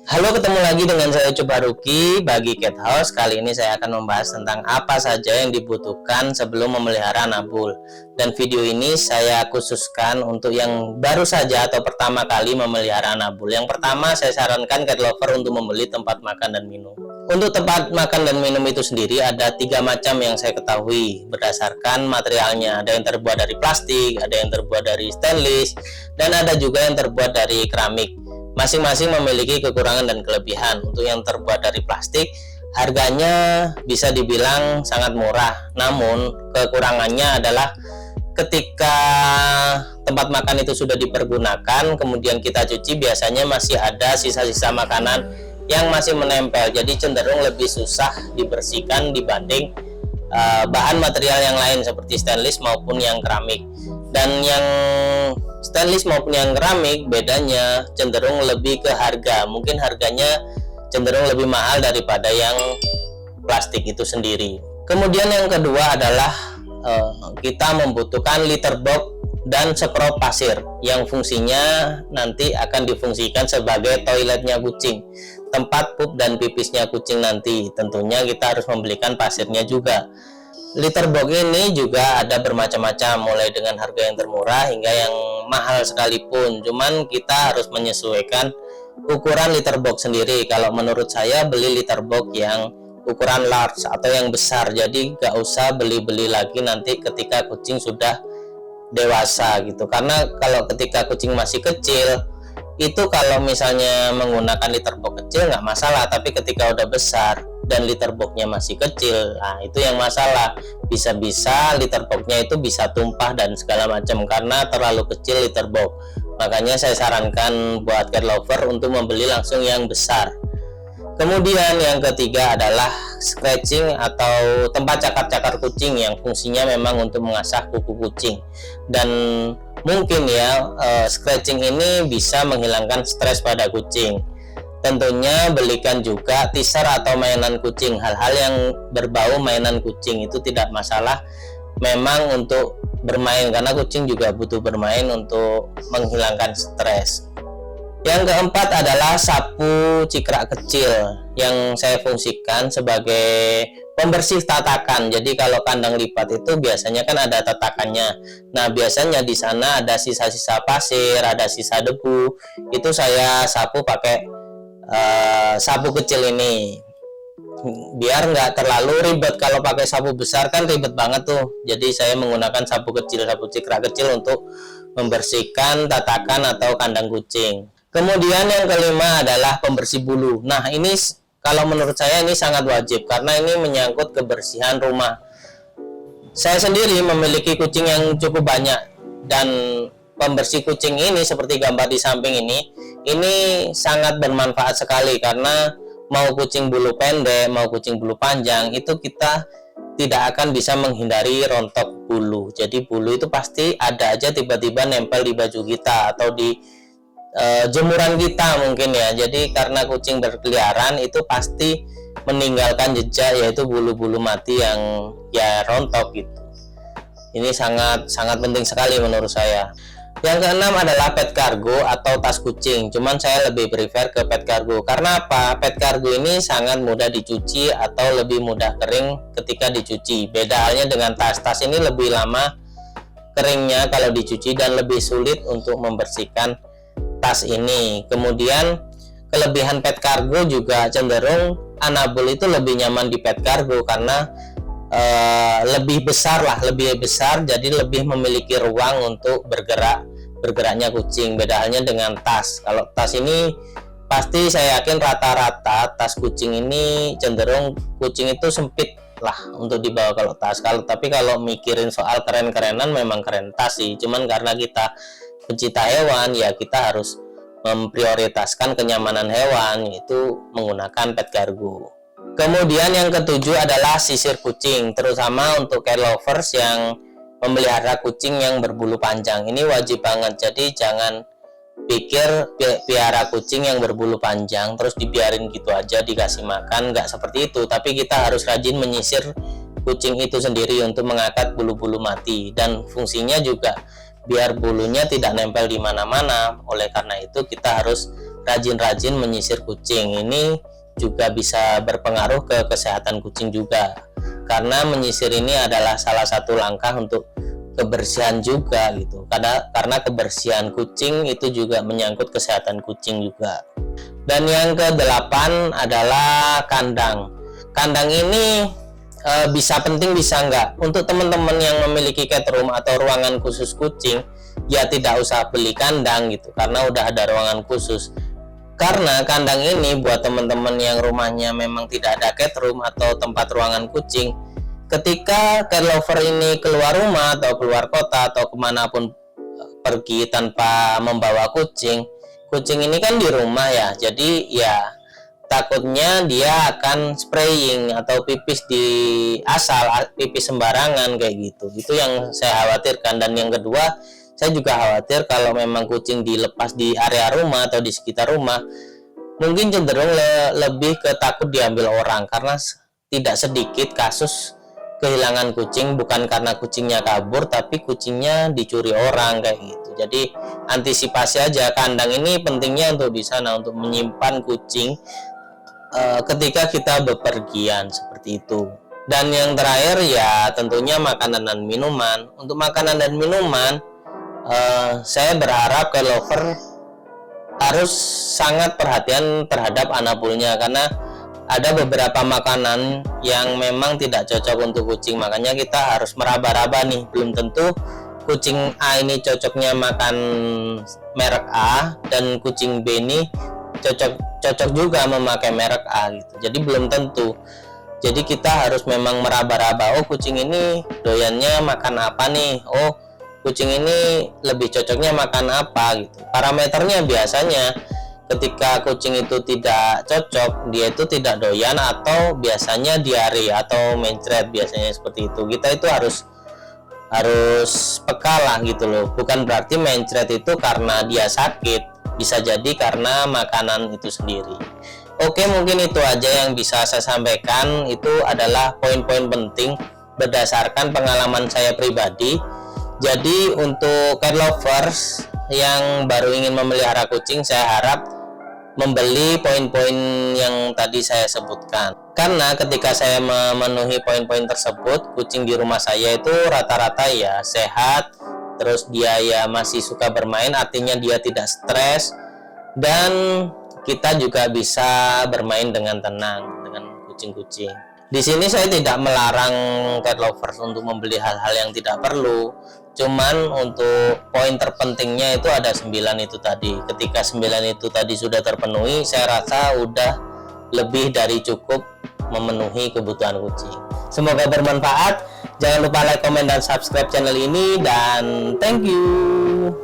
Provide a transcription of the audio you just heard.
Halo, ketemu lagi dengan saya Coba Ruki bagi Cat House. Kali ini saya akan membahas tentang apa saja yang dibutuhkan sebelum memelihara Nabul. Dan video ini saya khususkan untuk yang baru saja atau pertama kali memelihara Nabul. Yang pertama, saya sarankan cat lover untuk membeli tempat makan dan minum. Untuk tempat makan dan minum itu sendiri ada 3 macam yang saya ketahui berdasarkan materialnya. Ada yang terbuat dari plastik, ada yang terbuat dari stainless, dan ada juga yang terbuat dari keramik. Masing-masing memiliki kekurangan dan kelebihan. Untuk yang terbuat dari plastik, harganya bisa dibilang sangat murah. Namun, kekurangannya adalah ketika tempat makan itu sudah dipergunakan, kemudian kita cuci, biasanya masih ada sisa-sisa makanan yang masih menempel. Jadi cenderung lebih susah dibersihkan dibanding bahan material yang lain seperti stainless maupun yang keramik. Dan yang stainless maupun yang keramik bedanya cenderung lebih ke harga. Mungkin harganya cenderung lebih mahal daripada yang plastik itu sendiri. Kemudian yang kedua adalah kita membutuhkan litter box dan sekrop pasir yang fungsinya nanti akan difungsikan sebagai toiletnya kucing, tempat pup dan pipisnya kucing nanti. Tentunya kita harus membelikan pasirnya juga. Litter box ini juga ada bermacam-macam, mulai dengan harga yang termurah hingga yang mahal sekalipun. Cuman kita harus menyesuaikan ukuran litter box sendiri. Kalau menurut saya beli litter box yang ukuran large atau yang besar, jadi gak usah beli-beli lagi nanti ketika kucing sudah dewasa gitu. Karena kalau ketika kucing masih kecil itu kalau misalnya menggunakan litter box kecil nggak masalah, tapi ketika udah besar dan litter boxnya masih kecil, nah itu yang masalah. Bisa-bisa litter boxnya itu bisa tumpah dan segala macam karena terlalu kecil litter box. Makanya saya sarankan buat cat lover untuk membeli langsung yang besar. Kemudian yang ketiga adalah scratching atau tempat cakar-cakar kucing yang fungsinya memang untuk mengasah kuku kucing. Dan mungkin ya scratching ini bisa menghilangkan stres pada kucing. Tentunya belikan juga teaser atau mainan kucing. Hal-hal yang berbau mainan kucing itu tidak masalah, memang untuk bermain, karena kucing juga butuh bermain untuk menghilangkan stres. Yang keempat adalah sapu cikrak kecil yang saya fungsikan sebagai pembersih tatakan. Jadi kalau kandang lipat itu biasanya kan ada tatakannya. Nah, biasanya di sana ada sisa-sisa pasir, ada sisa debu. Itu saya sapu pakai sapu kecil ini. Biar nggak terlalu ribet. Kalau pakai sapu besar kan ribet banget tuh. Jadi saya menggunakan sapu kecil, sapu cikrak kecil untuk membersihkan tatakan atau kandang kucing. Kemudian yang kelima adalah pembersih bulu. Nah, ini kalau menurut saya ini sangat wajib karena ini menyangkut kebersihan rumah. Saya sendiri memiliki kucing yang cukup banyak, dan pembersih kucing ini seperti gambar di samping ini sangat bermanfaat sekali karena mau kucing bulu pendek, mau kucing bulu panjang, itu kita tidak akan bisa menghindari rontok bulu. Jadi bulu itu pasti ada aja tiba-tiba nempel di baju kita atau di jemuran kita mungkin ya. Jadi karena kucing berkeliaran itu pasti meninggalkan jejak, yaitu bulu-bulu mati yang ya rontok gitu. Ini sangat penting sekali menurut saya. Yang keenam adalah pet cargo atau tas kucing. Cuman saya lebih prefer ke pet cargo. Karena apa? Pet cargo ini sangat mudah dicuci atau lebih mudah kering ketika dicuci. Beda halnya dengan tas. Tas ini lebih lama keringnya kalau dicuci dan lebih sulit untuk membersihkan tas ini. Kemudian kelebihan pet cargo juga cenderung Nabul itu lebih nyaman di pet cargo karena lebih besar, jadi lebih memiliki ruang untuk bergeraknya kucing. Beda halnya dengan tas. Kalau tas ini pasti saya yakin rata-rata tas kucing ini cenderung kucing itu sempit lah untuk dibawa kalau tas. Tapi kalau mikirin soal keren-kerenan, memang keren tas sih. Cuman karena kita pencinta hewan ya kita harus memprioritaskan kenyamanan hewan, yaitu menggunakan pet cargo. Kemudian yang ketujuh adalah sisir kucing, terutama untuk cat lovers yang memelihara kucing yang berbulu panjang. Ini wajib banget. Jadi jangan pikir piara kucing yang berbulu panjang terus dibiarin gitu aja dikasih makan, nggak seperti itu. Tapi kita harus rajin menyisir kucing itu sendiri untuk mengangkat bulu-bulu mati. Dan fungsinya juga biar bulunya tidak nempel di mana-mana. Oleh karena itu kita harus rajin-rajin menyisir kucing. Ini juga bisa berpengaruh ke kesehatan kucing juga, karena menyisir ini adalah salah satu langkah untuk kebersihan juga gitu. Karena kebersihan kucing itu juga menyangkut kesehatan kucing juga. Dan yang ke-8 adalah kandang. Kandang ini bisa penting bisa enggak. Untuk teman-teman yang memiliki cat room atau ruangan khusus kucing, ya tidak usah beli kandang gitu, karena udah ada ruangan khusus. Karena kandang ini buat teman-teman yang rumahnya memang tidak ada cat room atau tempat ruangan kucing, ketika cat lover ini keluar rumah atau keluar kota atau kemanapun pergi tanpa membawa kucing ini kan di rumah ya, jadi ya takutnya dia akan spraying atau pipis di asal, pipis sembarangan kayak gitu. Itu yang saya khawatirkan. Dan yang kedua, saya juga khawatir kalau memang kucing dilepas di area rumah atau di sekitar rumah, mungkin cenderung lebih ke takut diambil orang, karena tidak sedikit kasus kehilangan kucing bukan karena kucingnya kabur, tapi kucingnya dicuri orang kayak gitu. Jadi antisipasi aja. Kandang ini pentingnya untuk di sana, untuk menyimpan kucing ketika kita bepergian seperti itu. Dan yang terakhir ya tentunya makanan dan minuman. Untuk makanan dan minuman, saya berharap cat lover harus sangat perhatian terhadap anabulnya, karena ada beberapa makanan yang memang tidak cocok untuk kucing. Makanya kita harus meraba-raba nih, belum tentu kucing A ini cocoknya makan merek A dan kucing B ini cocok juga memakai merek A gitu. Jadi belum tentu. Jadi kita harus memang meraba-raba, oh kucing ini doyannya makan apa nih, oh kucing ini lebih cocoknya makan apa gitu. Parameternya biasanya ketika kucing itu tidak cocok, dia itu tidak doyan atau biasanya diare atau mencret, biasanya seperti itu. Kita itu harus peka lah gitu loh. Bukan berarti mencret itu karena dia sakit, bisa jadi karena makanan itu sendiri. Oke, mungkin itu aja yang bisa saya sampaikan. Itu adalah poin-poin penting berdasarkan pengalaman saya pribadi. Jadi untuk cat lovers yang baru ingin memelihara kucing, saya harap membeli poin-poin yang tadi saya sebutkan. Karena ketika saya memenuhi poin-poin tersebut, kucing di rumah saya itu rata-rata ya sehat, terus dia ya masih suka bermain, artinya dia tidak stres, dan kita juga bisa bermain dengan tenang dengan kucing-kucing. Di sini saya tidak melarang cat lovers untuk membeli hal-hal yang tidak perlu. Cuman untuk poin terpentingnya itu ada 9 itu tadi. Ketika 9 itu tadi sudah terpenuhi, saya rasa udah lebih dari cukup memenuhi kebutuhan kucing. Semoga bermanfaat. Jangan lupa like, comment, dan subscribe channel ini. Dan thank you.